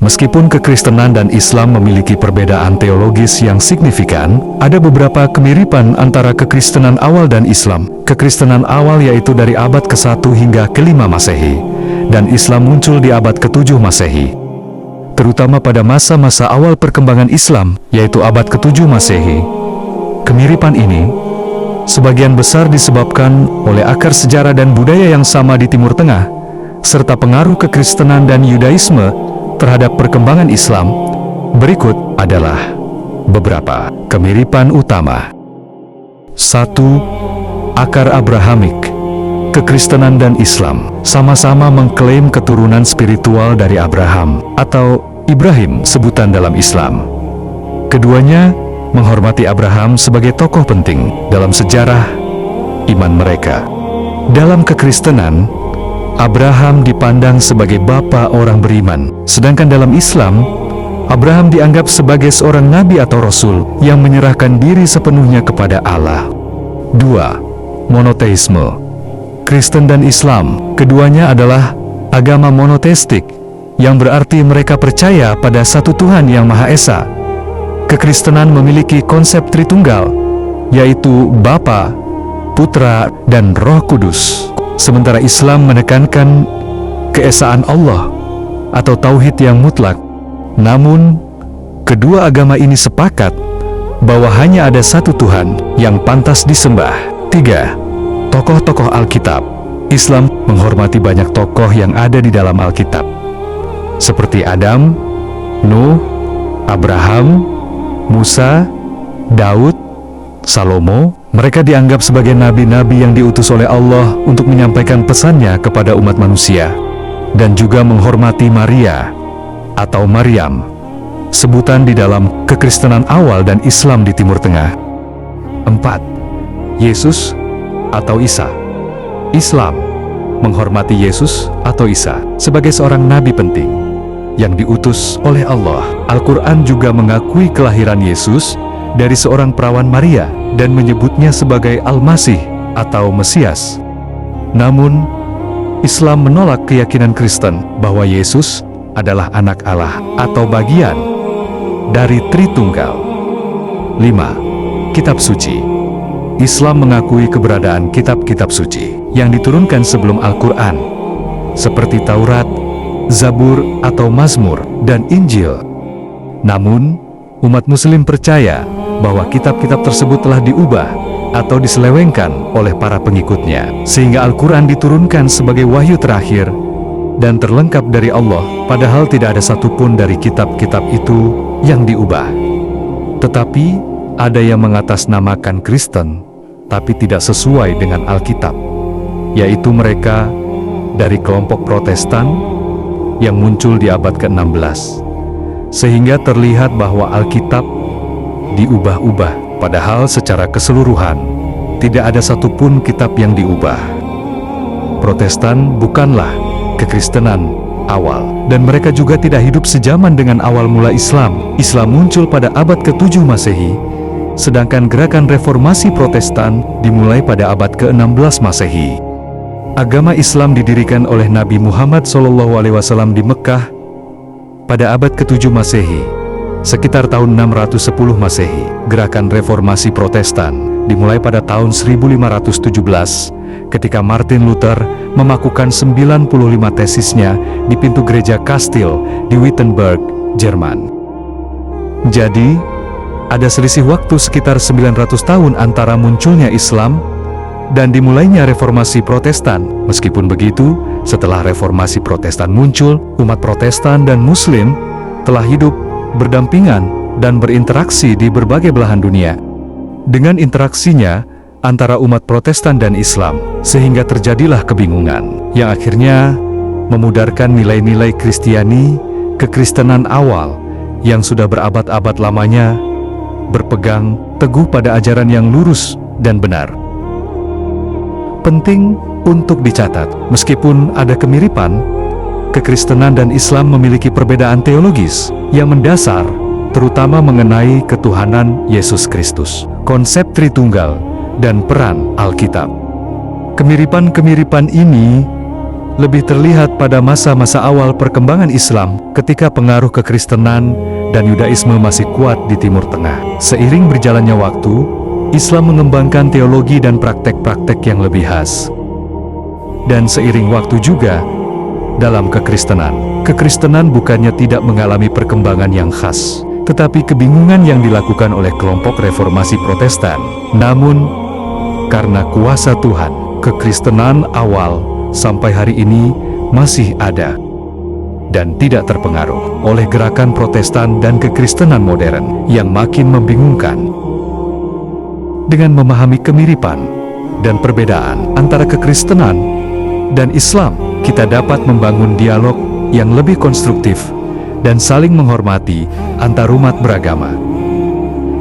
Meskipun kekristenan dan Islam memiliki perbedaan teologis yang signifikan, ada beberapa kemiripan antara kekristenan awal dan Islam. Kekristenan awal yaitu dari abad ke-1 hingga ke-5 Masehi, dan Islam muncul di abad ke-7 Masehi. Terutama pada masa-masa awal perkembangan Islam, yaitu abad ke-7 Masehi. Kemiripan ini sebagian besar disebabkan oleh akar sejarah dan budaya yang sama di Timur Tengah, serta pengaruh kekristenan dan Yudaisme terhadap perkembangan Islam. Berikut adalah beberapa kemiripan utama. 1. Akar Abrahamik. Kekristenan dan Islam sama-sama mengklaim keturunan spiritual dari Abraham atau Ibrahim sebutan dalam Islam. Keduanya menghormati Abraham sebagai tokoh penting dalam sejarah iman mereka. Dalam kekristenan, Abraham dipandang sebagai bapa orang beriman, sedangkan dalam Islam, Abraham dianggap sebagai seorang nabi atau rasul yang menyerahkan diri sepenuhnya kepada Allah. 2. Monoteisme. Kristen dan Islam, keduanya adalah agama monoteistik, yang berarti mereka percaya pada satu Tuhan yang Maha Esa. Kekristenan memiliki konsep Tritunggal, yaitu Bapa, Putra, dan Roh Kudus. Sementara Islam menekankan keesaan Allah atau tauhid yang mutlak. Namun, kedua agama ini sepakat bahwa hanya ada satu Tuhan yang pantas disembah. 3. Tokoh-tokoh Alkitab. Islam menghormati banyak tokoh yang ada di dalam Alkitab, seperti Adam, Nuh, Abraham, Musa, Daud, Salomo. Mereka dianggap sebagai nabi-nabi yang diutus oleh Allah untuk menyampaikan pesannya kepada umat manusia. Dan juga menghormati Maria atau Maryam, sebutan di dalam kekristenan awal dan Islam di Timur Tengah. 4. Yesus atau Isa. Islam menghormati Yesus atau Isa sebagai seorang nabi penting yang diutus oleh Allah. Al-Quran juga mengakui kelahiran Yesus dari seorang perawan Maria dan menyebutnya sebagai Al-Masih atau Mesias. Namun, Islam menolak keyakinan Kristen bahwa Yesus adalah anak Allah atau bagian dari Tritunggal. 5. Kitab Suci. Islam mengakui keberadaan kitab-kitab suci yang diturunkan sebelum Al-Quran, seperti Taurat, Zabur atau Mazmur, dan Injil. Namun, umat Muslim percaya bahwa kitab-kitab tersebut telah diubah atau diselewengkan oleh para pengikutnya, sehingga Al-Quran diturunkan sebagai wahyu terakhir dan terlengkap dari Allah, padahal tidak ada satupun dari kitab-kitab itu yang diubah. Tetapi, ada yang mengatasnamakan Kristen, tapi tidak sesuai dengan Alkitab, yaitu mereka dari kelompok Protestan yang muncul di abad ke-16, sehingga terlihat bahwa Alkitab diubah-ubah, padahal secara keseluruhan tidak ada satupun kitab yang diubah. Protestan bukanlah kekristenan awal, dan mereka juga tidak hidup sejaman dengan awal mula Islam. Islam muncul pada abad ke-7 Masehi, sedangkan gerakan reformasi Protestan dimulai pada abad ke-16 Masehi. Agama Islam didirikan oleh Nabi Muhammad SAW di Mekkah pada abad ke-7 Masehi. Sekitar tahun 610 Masehi, gerakan reformasi Protestan dimulai pada tahun 1517 ketika Martin Luther memakukan 95 tesisnya di pintu gereja Kastil di Wittenberg, Jerman. Jadi, ada selisih waktu sekitar 900 tahun antara munculnya Islam dan dimulainya reformasi Protestan. Meskipun begitu, setelah reformasi Protestan muncul, umat Protestan dan Muslim telah hidup berdampingan dan berinteraksi di berbagai belahan dunia. Dengan interaksinya antara umat Protestan dan Islam, sehingga terjadilah kebingungan yang akhirnya memudarkan nilai-nilai Kristiani, kekristenan awal yang sudah berabad-abad lamanya berpegang teguh pada ajaran yang lurus dan benar. Penting untuk dicatat, meskipun ada kemiripan, kekristenan dan Islam memiliki perbedaan teologis yang mendasar, terutama mengenai ketuhanan Yesus Kristus, konsep Tritunggal, dan peran Alkitab. Kemiripan-kemiripan ini lebih terlihat pada masa-masa awal perkembangan Islam ketika pengaruh kekristenan dan Yudaisme masih kuat di Timur Tengah. Seiring berjalannya waktu, Islam mengembangkan teologi dan praktek-praktek yang lebih khas. Dan seiring waktu juga, dalam kekristenan bukannya tidak mengalami perkembangan yang khas, tetapi kebingungan yang dilakukan oleh kelompok reformasi Protestan. Namun, karena kuasa Tuhan, kekristenan awal sampai hari ini masih ada dan tidak terpengaruh oleh gerakan Protestan dan kekristenan modern yang makin membingungkan. Dengan memahami kemiripan dan perbedaan antara kekristenan dan Islam, kita dapat membangun dialog yang lebih konstruktif dan saling menghormati antarumat beragama.